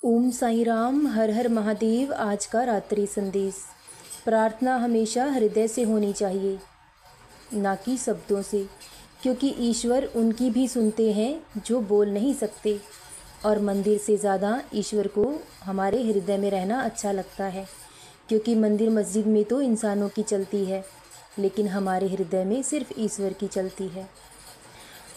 ओम साईं राम, हर हर महादेव। आज का रात्रि संदेश। प्रार्थना हमेशा हृदय से होनी चाहिए, ना कि शब्दों से, क्योंकि ईश्वर उनकी भी सुनते हैं जो बोल नहीं सकते। और मंदिर से ज़्यादा ईश्वर को हमारे हृदय में रहना अच्छा लगता है, क्योंकि मंदिर मस्जिद में तो इंसानों की चलती है, लेकिन हमारे हृदय में सिर्फ ईश्वर की चलती है।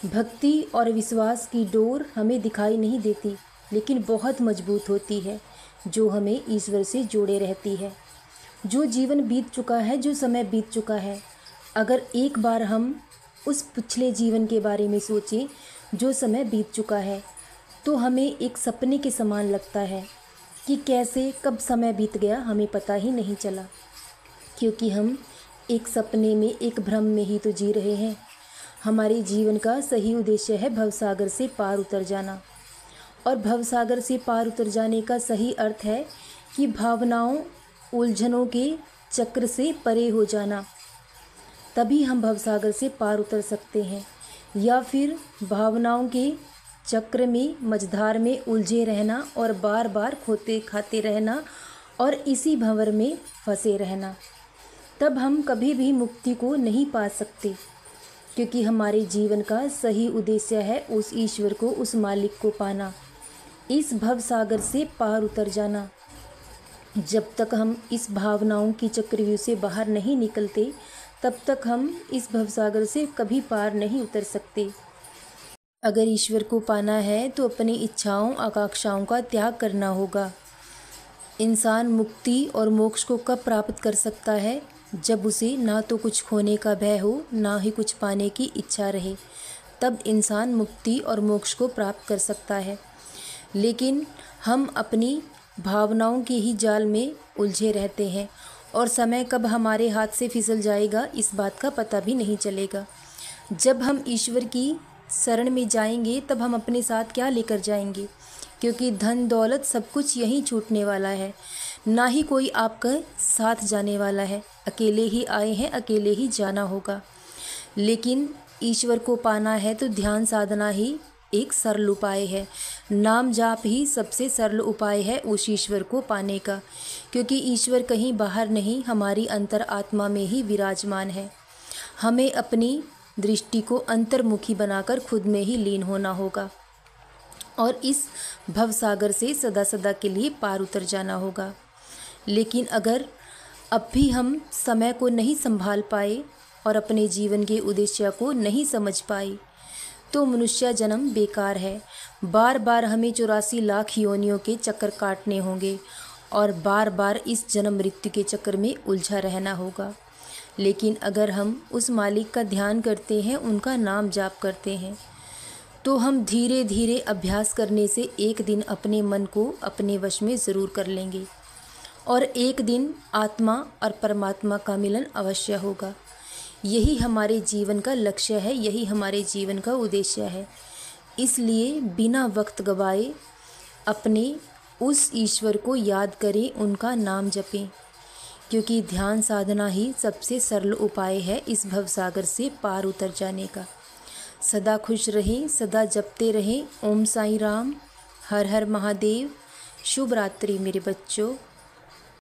भक्ति और विश्वास की डोर हमें दिखाई नहीं देती, लेकिन बहुत मजबूत होती है, जो हमें ईश्वर से जोड़े रहती है। जो जीवन बीत चुका है, जो समय बीत चुका है, अगर एक बार हम उस पिछले जीवन के बारे में सोचें जो समय बीत चुका है, तो हमें एक सपने के समान लगता है कि कैसे कब समय बीत गया हमें पता ही नहीं चला, क्योंकि हम एक सपने में, एक भ्रम में ही तो जी रहे हैं। हमारे जीवन का सही उद्देश्य है भवसागर से पार उतर जाना, और भवसागर से पार उतर जाने का सही अर्थ है कि भावनाओं, उलझनों के चक्र से परे हो जाना। तभी हम भवसागर से पार उतर सकते हैं, या फिर भावनाओं के चक्र में, मझधार में उलझे रहना और बार बार खोते खाते रहना और इसी भंवर में फंसे रहना। तब हम कभी भी मुक्ति को नहीं पा सकते, क्योंकि हमारे जीवन का सही उद्देश्य है उस ईश्वर को, उस मालिक को पाना, इस भवसागर से पार उतर जाना। जब तक हम इस भावनाओं की चक्रव्यूह से बाहर नहीं निकलते, तब तक हम इस भवसागर से कभी पार नहीं उतर सकते। अगर ईश्वर को पाना है तो अपनी इच्छाओं, आकांक्षाओं का त्याग करना होगा। इंसान मुक्ति और मोक्ष को कब प्राप्त कर सकता है? जब उसे ना तो कुछ खोने का भय हो, ना ही कुछ पाने की इच्छा रहे, तब इंसान मुक्ति और मोक्ष को प्राप्त कर सकता है। लेकिन हम अपनी भावनाओं के ही जाल में उलझे रहते हैं, और समय कब हमारे हाथ से फिसल जाएगा इस बात का पता भी नहीं चलेगा। जब हम ईश्वर की शरण में जाएंगे, तब हम अपने साथ क्या लेकर जाएंगे? क्योंकि धन दौलत सब कुछ यहीं छूटने वाला है, ना ही कोई आपका साथ जाने वाला है। अकेले ही आए हैं, अकेले ही जाना होगा। लेकिन ईश्वर को पाना है तो ध्यान साधना ही एक सरल उपाय है। नाम जाप ही सबसे सरल उपाय है उस ईश्वर को पाने का, क्योंकि ईश्वर कहीं बाहर नहीं, हमारी अंतर आत्मा में ही विराजमान है। हमें अपनी दृष्टि को अंतर्मुखी बनाकर खुद में ही लीन होना होगा, और इस भवसागर से सदा सदा के लिए पार उतर जाना होगा। लेकिन अगर अब भी हम समय को नहीं संभाल पाए और अपने जीवन के उद्देश्य को नहीं समझ पाए, तो मनुष्य जन्म बेकार है। बार बार हमें 84 लाख योनियों के चक्कर काटने होंगे, और बार बार इस जन्म मृत्यु के चक्कर में उलझा रहना होगा। लेकिन अगर हम उस मालिक का ध्यान करते हैं, उनका नाम जाप करते हैं, तो हम धीरे धीरे अभ्यास करने से एक दिन अपने मन को अपने वश में ज़रूर कर लेंगे, और एक दिन आत्मा और परमात्मा का मिलन अवश्य होगा। यही हमारे जीवन का लक्ष्य है, यही हमारे जीवन का उद्देश्य है। इसलिए बिना वक्त गवाए अपने उस ईश्वर को याद करें, उनका नाम जपें, क्योंकि ध्यान साधना ही सबसे सरल उपाय है इस भवसागर से पार उतर जाने का। सदा खुश रहें, सदा जपते रहें। ओम साईं राम, हर हर महादेव। शुभ रात्रि मेरे बच्चों।